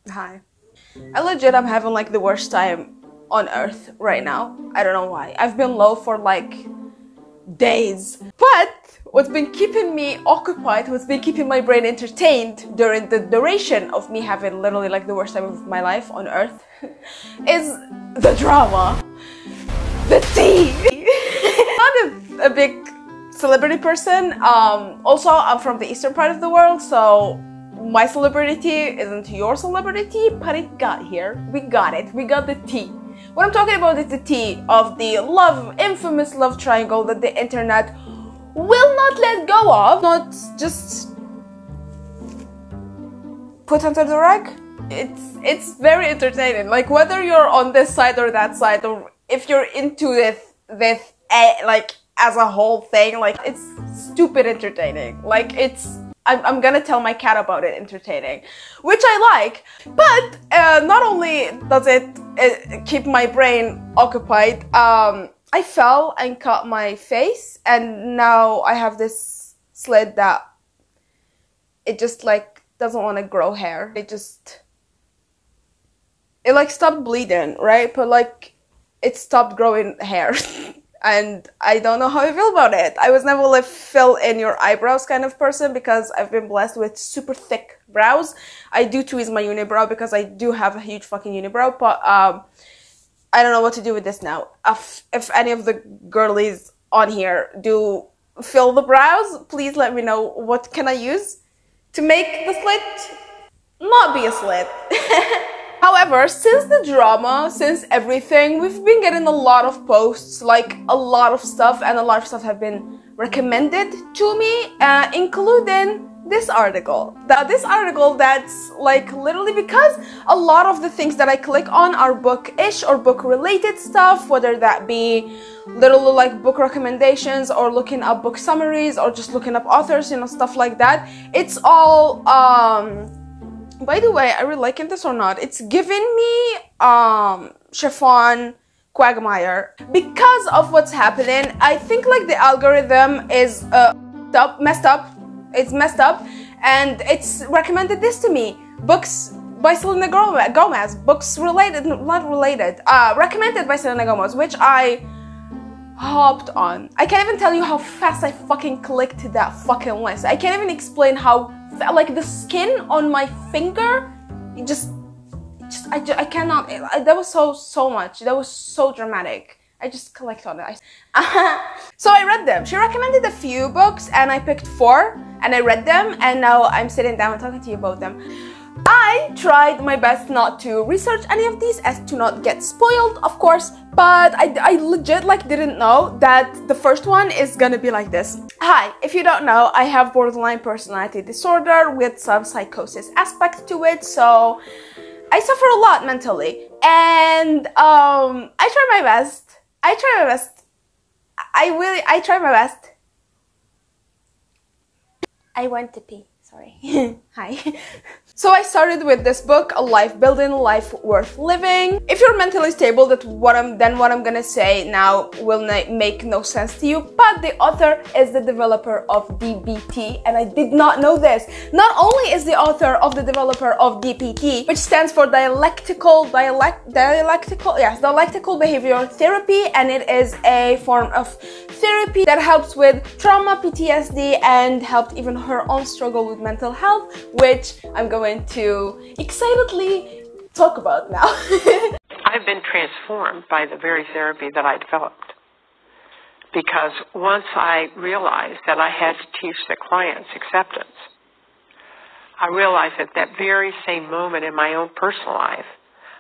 Hi. I legit am having like the worst time on earth right now. I don't know why. I've been low for like days. But what's been keeping me occupied, what's been keeping my brain entertained during the duration of me having literally like the worst time of my life on earth is the drama. The tea. Not a big celebrity person. Also, I'm from the eastern part of the world, so my celebrity isn't your celebrity, but it got here. We got it. We got the tea. What I'm talking about is the tea of the infamous love triangle that the internet will not let go of. Not just put under the rug. It's very entertaining. Like whether you're on this side or that side, or if you're into this like as a whole thing, like it's stupid entertaining. Like I'm gonna tell my cat about it entertaining, which I like, but not only does it keep my brain occupied, I fell and cut my face, and now I have this slit that it just like doesn't want to grow hair. It like stopped bleeding, right? But like it stopped growing hair. And I don't know how I feel about it. I was never like fill in your eyebrows kind of person because I've been blessed with super thick brows. I do tweeze my unibrow because I do have a huge fucking unibrow, but I don't know what to do with this now. If any of the girlies on here do fill the brows, please let me know what can I use to make the slit not be a slit. However, since the drama, since everything, we've been getting a lot of posts, like a lot of stuff, and a lot of stuff have been recommended to me, including this article. This article that's like literally because a lot of the things that I click on are book-ish or book-related stuff, whether that be literally like book recommendations or looking up book summaries or just looking up authors, you know, stuff like that. It's all, by the way, are we liking this or not? It's giving me chiffon quagmire. Because of what's happening, I think like the algorithm is messed up. It's messed up, and it's recommended this to me. Books by Selena Gomez. Books related, not related. Recommended by Selena Gomez, which I hopped on. I can't even tell you how fast I fucking clicked that fucking list. I can't even explain how like the skin on my finger, I cannot. That was so much. That was so dramatic. I just clicked on it. So I read them. She recommended a few books, and I picked 4, and I read them, and now I'm sitting down and talking to you about them. I tried my best not to research any of these as to not get spoiled, of course, but I legit like didn't know that the first one is gonna be like this. Hi, if you don't know, I have borderline personality disorder with some psychosis aspect to it, so I suffer a lot mentally, and I try my best. I try my best. I went to pee. Sorry. Hi. So I started with this book, A Life Building, Life Worth Living. If you're mentally stable, what I'm gonna say now will make no sense to you, but the author is the developer of DBT, and I did not know this. Not only is the author of the developer of DBT, which stands for dialectical behavior therapy, and it is a form of therapy that helps with trauma, PTSD, and helped even her own struggle with mental health, which I'm going to excitedly talk about now. I've been transformed by the very therapy that I developed, because once I realized that I had to teach the clients acceptance, I realized at that very same moment in my own personal life,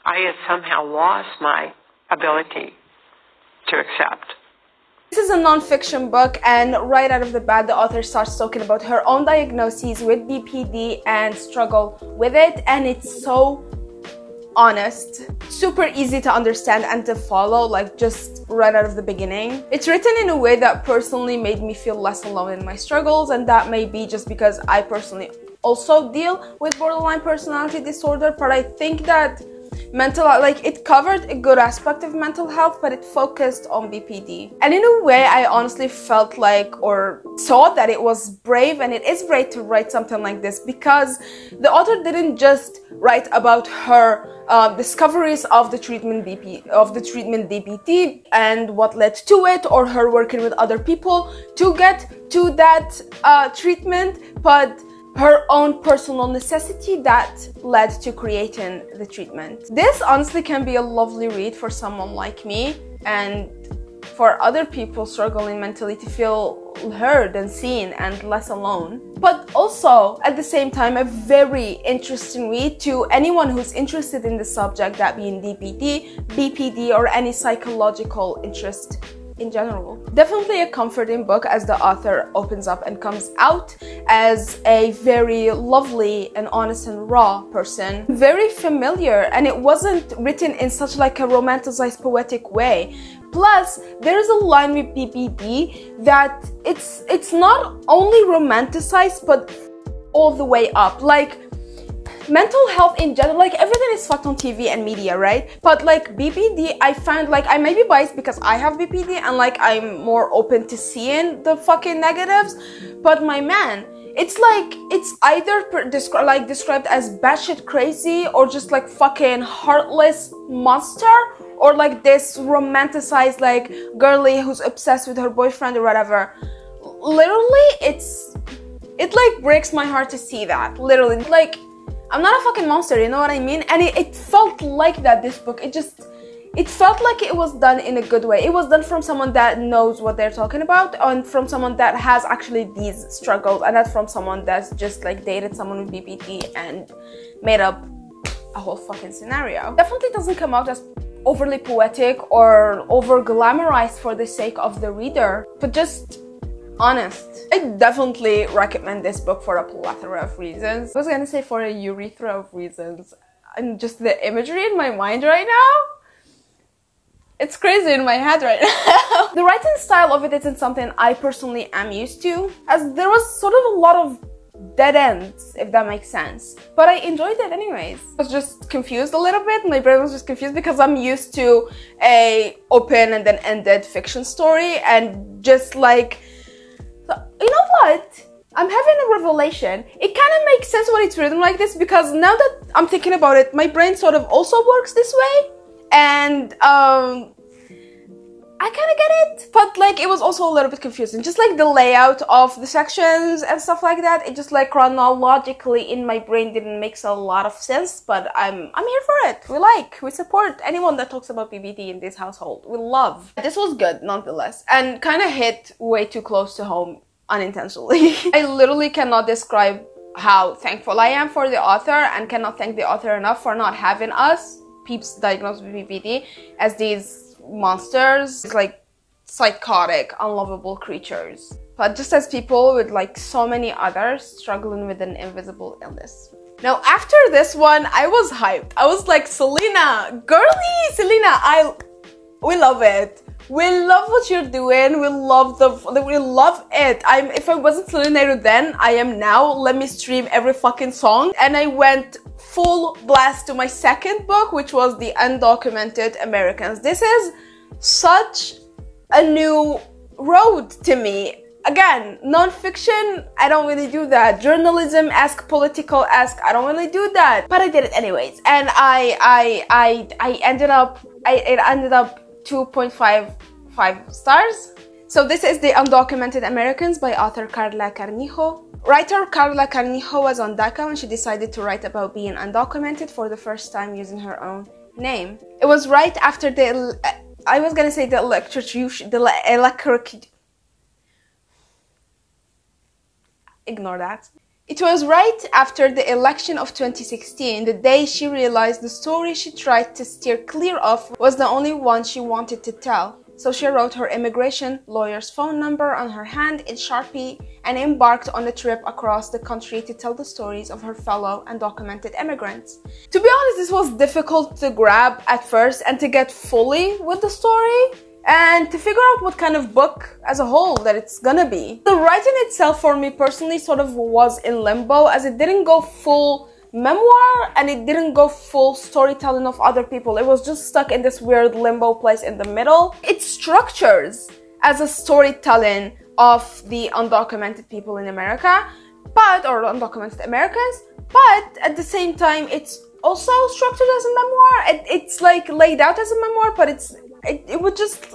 I had somehow lost my ability to accept. This is a non-fiction book, and right out of the bat, the author starts talking about her own diagnoses with BPD and struggle with it, and it's so honest, super easy to understand and to follow, like just right out of the beginning. It's written in a way that personally made me feel less alone in my struggles, and that may be just because I personally also deal with borderline personality disorder, but I think that mental, like it covered a good aspect of mental health, but it focused on BPD. And in a way, I honestly felt like, or saw that it was brave, and it is brave to write something like this, because the author didn't just write about her discoveries of the treatment DBT and what led to it, or her working with other people to get to that treatment, but her own personal necessity that led to creating the treatment. This honestly can be a lovely read for someone like me and for other people struggling mentally to feel heard and seen and less alone. But also, at the same time, a very interesting read to anyone who's interested in the subject, that being DBT, BPD, or any psychological interest in general. Definitely a comforting book, as the author opens up and comes out as a very lovely and honest and raw person. Very familiar, and it wasn't written in such like a romanticized poetic way. Plus, there's a line with BPD that it's not only romanticized, but all the way up. Like, mental health in general, like everything is fucked on TV and media, right? But like BPD, I find, like, I may be biased because I have BPD and like I'm more open to seeing the fucking negatives, but my man, it's like, it's either described as batshit crazy or just like fucking heartless monster, or like this romanticized like girly who's obsessed with her boyfriend or whatever. Literally, it like breaks my heart to see that. Literally, like, I'm not a fucking monster, you know what I mean? And it felt like that, this book. It felt like it was done in a good way. It was done from someone that knows what they're talking about, and from someone that has actually these struggles, and not from someone that's just like dated someone with BPD and made up a whole fucking scenario. Definitely doesn't come out as overly poetic or over glamorized for the sake of the reader, but just honest. I definitely recommend this book for a plethora of reasons. I was gonna say for a urethra of reasons, and just the imagery in my mind right now, it's crazy in my head right now. The writing style of it isn't something I personally am used to, as there was sort of a lot of dead ends, if that makes sense. But I enjoyed it anyways. I was just confused a little bit. My brain was just confused because I'm used to a open and then ended fiction story, and just like, you know what? I'm having a revelation. It kind of makes sense when it's written like this, because now that I'm thinking about it, my brain sort of also works this way. And I kind of get it, but like it was also a little bit confusing. Just like the layout of the sections and stuff like that, it just like chronologically in my brain didn't make a lot of sense. But I'm here for it. We support anyone that talks about BBD in this household. We love. This was good nonetheless, and kind of hit way too close to home unintentionally. I literally cannot describe how thankful I am for the author, and cannot thank the author enough for not having us peeps diagnosed with BPD as these monsters, like psychotic, unlovable creatures, but just as people with like so many others struggling with an invisible illness. Now, after this one, I was hyped. I was like, Selena, girly Selena, we love it. We love what you're doing. We love it. If I wasn't Selenator then, I am now. Let me stream every fucking song. And I went full blast to my second book, which was The Undocumented Americans. This is such a new road to me. Again, non-fiction, I don't really do that. Journalism-esque, political-esque, I don't really do that. But I did it anyways. And it ended up 2.55 stars. So this is The Undocumented Americans by author Carla Carnijo. Writer Carla Carnijo was on DACA when she decided to write about being undocumented for the first time using her own name. It was right after ignore that. It was right after the election of 2016, the day she realized the story she tried to steer clear of was the only one she wanted to tell. So she wrote her immigration lawyer's phone number on her hand in Sharpie and embarked on a trip across the country to tell the stories of her fellow undocumented immigrants. To be honest, this was difficult to grab at first and to get fully with the story, and to figure out what kind of book as a whole that it's gonna be. The writing itself for me personally sort of was in limbo, as it didn't go full memoir, and it didn't go full storytelling of other people. It was just stuck in this weird limbo place in the middle. It structures as a storytelling of the undocumented people in America, or undocumented Americans, but at the same time, it's also structured as a memoir. It's like laid out as a memoir, but it was just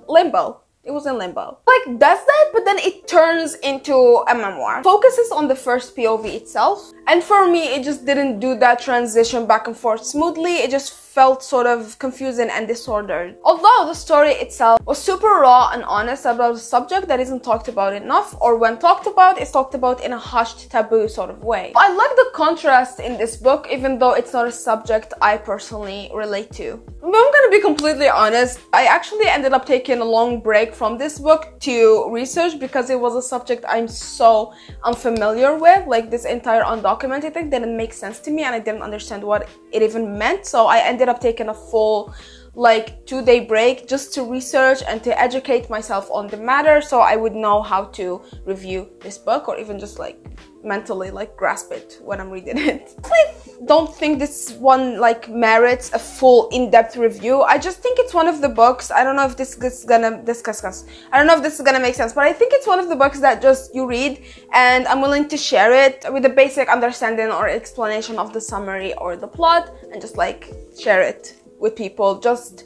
limbo. It was in limbo. Like, does that, but then it turns into a memoir. Focuses on the first POV itself. And for me, it just didn't do that transition back and forth smoothly. It just felt sort of confusing and disordered. Although the story itself was super raw and honest about a subject that isn't talked about enough, or when talked about, it's talked about in a hushed, taboo sort of way. I like the contrast in this book, even though it's not a subject I personally relate to. I'm gonna be completely honest, I actually ended up taking a long break from this book to research because it was a subject I'm so unfamiliar with. Like, this entire undocumented thing didn't make sense to me, and I didn't understand what it even meant. So I ended up taking a full like 2-day break just to research and to educate myself on the matter, so I would know how to review this book, or even just like mentally like grasp it when I'm reading it. I don't think this one like merits a full in-depth review. I just think it's one of the books, I don't know if this is gonna I don't know if this is gonna make sense, but I think it's one of the books that just you read and I'm willing to share it with a basic understanding or explanation of the summary or the plot, and just like share it with people just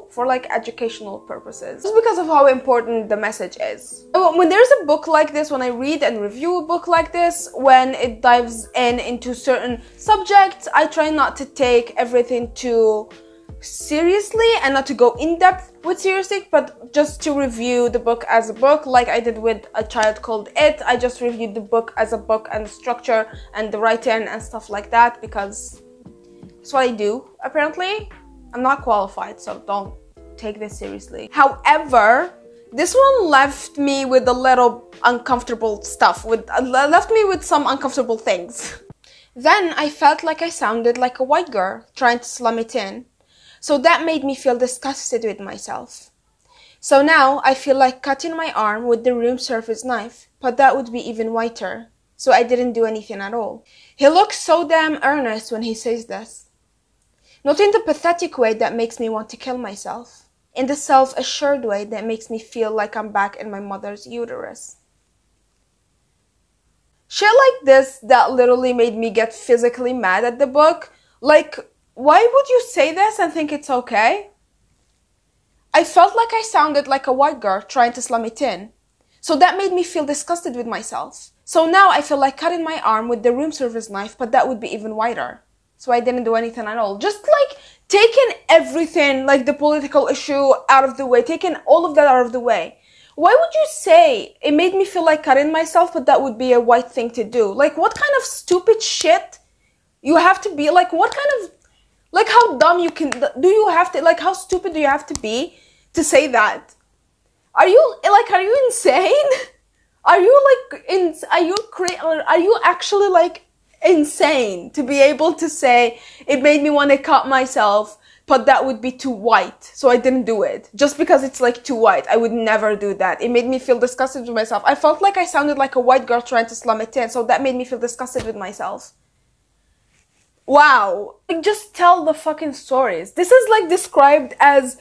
for like educational purposes, just because of how important the message is. When there's a book like this, when I read and review a book like this, when it dives into certain subjects, I try not to take everything too seriously and not to go in depth with seriously, but just to review the book as a book, like I did with A Child Called It. I just reviewed the book as a book and the structure and the writing and stuff like that, because that's what I do, apparently. I'm not qualified, so don't take this seriously. However, this one left me with a little uncomfortable stuff, left me with some uncomfortable things. Then I felt like I sounded like a white girl trying to slum it in. So that made me feel disgusted with myself. So now I feel like cutting my arm with the room service knife, but that would be even whiter. So I didn't do anything at all. He looks so damn earnest when he says this. Not in the pathetic way that makes me want to kill myself. In the self-assured way that makes me feel like I'm back in my mother's uterus. Shit like this that literally made me get physically mad at the book. Like, why would you say this and think it's okay? I felt like I sounded like a white girl trying to slum it in. So that made me feel disgusted with myself. So now I feel like cutting my arm with the room service knife, but that would be even whiter. So I didn't do anything at all. Just like taking everything, like the political issue out of the way, taking all of that out of the way. Why would you say it made me feel like cutting myself, but that would be a white thing to do? Like, what kind of stupid shit you have to be? Like, what kind of, like, how dumb do you have to, like, how stupid do you have to be to say that? Are you insane? Are you actually like insane to be able to say it made me want to cut myself, but that would be too white, so I didn't do it just because it's like too white? I would never do that. It made me feel disgusted with myself. I felt like I sounded like a white girl trying to slum it in, so that made me feel disgusted with myself. Wow. Like, just tell the fucking stories. This is like described as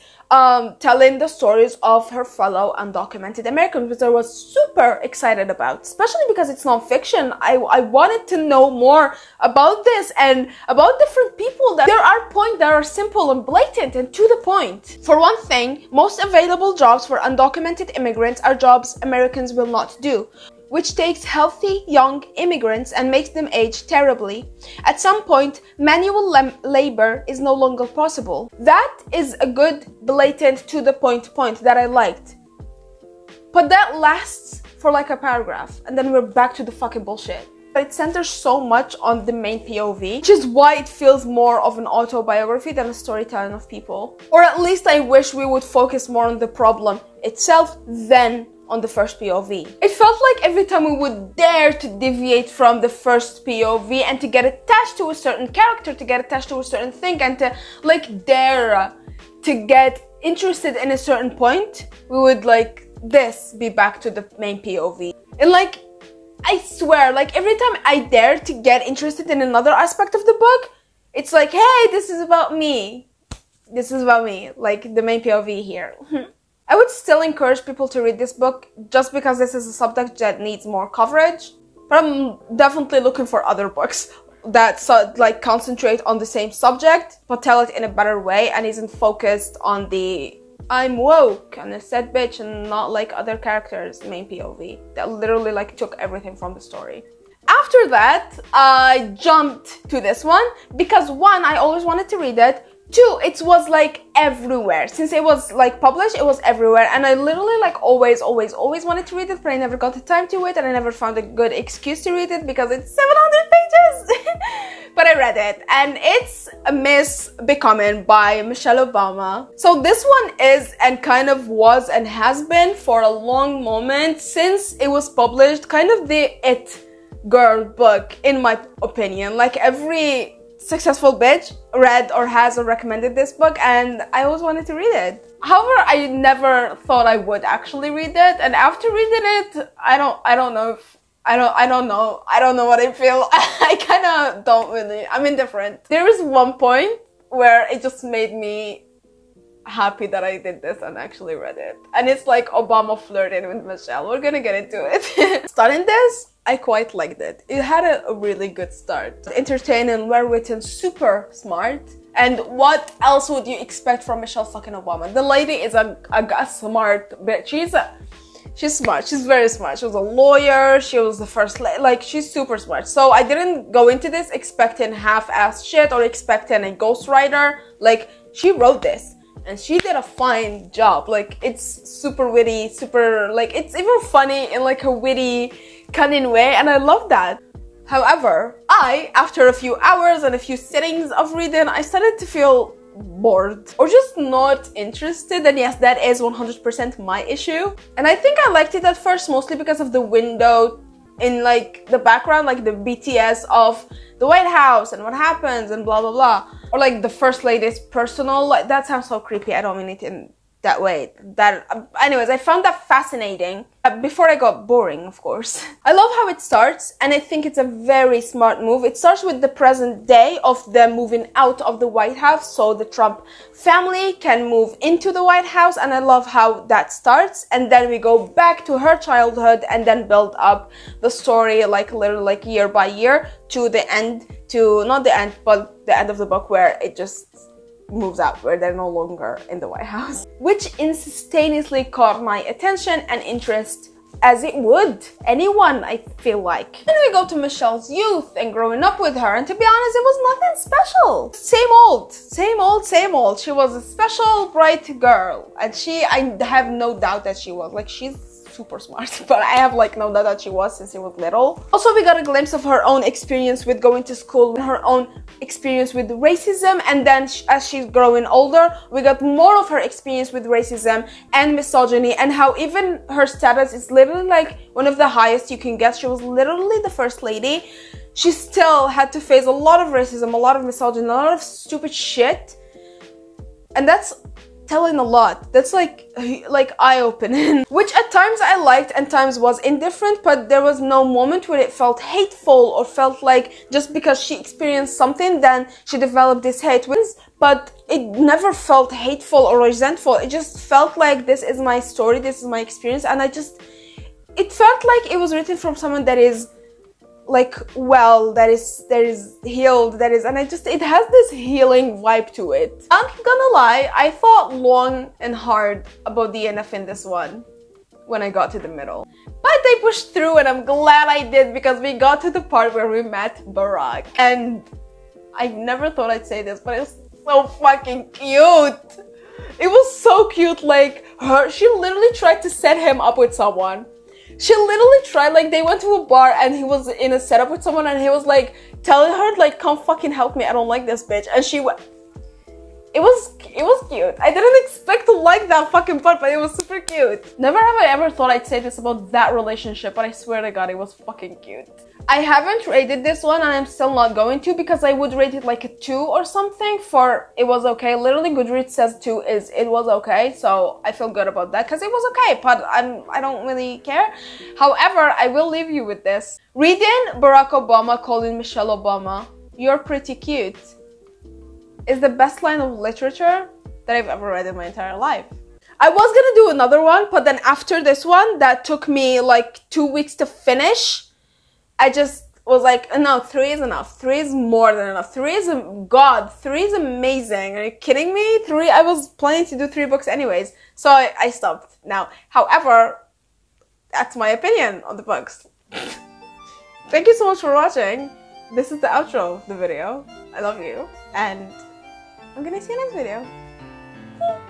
telling the stories of her fellow undocumented Americans, which I was super excited about, especially because it's non-fiction. I wanted to know more about this and about different people. There are points that are simple and blatant and to the point. For one thing, most available jobs for undocumented immigrants are jobs Americans will not do, which takes healthy young immigrants and makes them age terribly. At some point, manual labor is no longer possible. That is a good, blatant, to the point that I liked. But that lasts for like a paragraph, and then we're back to the fucking bullshit. It centers so much on the main POV, which is why it feels more of an autobiography than a storytelling of people. Or at least I wish we would focus more on the problem itself than on the first POV. It felt like every time we would dare to deviate from the first POV and to get attached to a certain character, to get attached to a certain thing, and to like dare to get interested in a certain point, we would like be back to the main POV. And like, I swear, like every time I dare to get interested in another aspect of the book, it's like, hey, this is about me. This is about me, like the main POV here. I would still encourage people to read this book just because this is a subject that needs more coverage. But I'm definitely looking for other books that like concentrate on the same subject but tell it in a better way and isn't focused on the I'm woke and a sad bitch and not like other characters main POV that literally like took everything from the story. After that, I jumped to this one because one, I always wanted to read it. Two, it was like everywhere. Since it was like published, it was everywhere. And I literally like always wanted to read it, but I never got the time to it and I never found a good excuse to read it because it's 700 pages. But I read it and it's Miss Becoming by Michelle Obama. So this one is and kind of was and has been for a long moment since it was published, kind of the it girl book in my opinion. Like every successful bitch read or has or recommended this book and I always wanted to read it. However, I never thought I would actually read it, and after reading it, I don't know what I feel. I kind of don't really, I'm indifferent. There is one point where it just made me happy that I did this and actually read it. And it's like Obama flirting with Michelle. We're gonna get into it. Starting this, I quite liked it. It had a really good start. Entertaining, well written, super smart. And what else would you expect from Michelle fucking Obama? The lady is a smart bitch. She's smart. She's very smart. She was a lawyer. She was the first lady. Like, she's super smart. So I didn't go into this expecting half-assed shit or expecting a ghostwriter. Like, she wrote this. And she did a fine job. Like, it's super witty, super, like, it's even funny in like a witty, cunning way, and I love that. However, after a few hours and a few sittings of reading, I started to feel bored or just not interested, and yes, that is 100% my issue. And I think I liked it at first mostly because of the window in like the background, like the BTS of the White House and what happens and blah blah blah, or like the first lady's personal, like that sounds so creepy. I don't mean it in that way. Anyways, I found that fascinating before I got boring, of course. I love how it starts, and I think it's a very smart move. It starts with the present day of them moving out of the White House so the Trump family can move into the White House, and I love how that starts. And then we go back to her childhood and then build up the story like literally like year by year to the end, to not the end but the end of the book where it just moves out, where they're no longer in the White House, which instantaneously caught my attention and interest, as it would anyone, I feel like. Then we go to Michelle's youth and growing up with her, and to be honest, it was nothing special. Same old. She was a special, bright girl, and I have no doubt that she was. Like, she's super smart, but I have like no doubt that she was since she was little. Also, we got a glimpse of her own experience with going to school, her own experience with racism, and then as she's growing older, we got more of her experience with racism and misogyny, and how even her status is literally like one of the highest you can get. She was literally the first lady. She still had to face a lot of racism, a lot of misogyny, a lot of stupid shit, and that's telling a lot. That's like eye-opening, which at times I liked and times was indifferent, but there was no moment where it felt hateful or felt like just because she experienced something then she developed this hate. But it never felt hateful or resentful. It just felt like this is my story, this is my experience, and it felt like it was written from someone that is like, well, that is healed, and it has this healing vibe to it. I'm not gonna lie, I thought long and hard about the DNF in this one when I got to the middle, but I pushed through, and I'm glad I did, because we got to the part where we met Barack, and I never thought I'd say this, but it was so fucking cute. It was so cute. Like, she literally tried to set him up with someone. She literally tried, like, they went to a bar and he was in a setup with someone, and he was like telling her like, come fucking help me, I don't like this bitch, and it it was cute. I didn't expect to like that fucking part, but it was super cute. Never have I ever thought I'd say this about that relationship, but I swear to God, it was fucking cute. I haven't rated this one, and I'm still not going to, because I would rate it like a 2 or something for it was okay. Literally, GoodReads says 2 is it was okay, so I feel good about that because it was okay, but I don't really care. However, I will leave you with this. Reading Barack Obama calling Michelle Obama, "You're pretty cute," is the best line of literature that I've ever read in my entire life. I was gonna do another one, but then after this one, that took me like 2 weeks to finish. I just was like, no, 3 is enough. 3 is more than enough. 3 is, God, 3 is amazing. Are you kidding me? 3, I was planning to do 3 books anyways. So I stopped now. However, that's my opinion on the books. Thank you so much for watching. This is the outro of the video. I love you. And I'm gonna see you next video.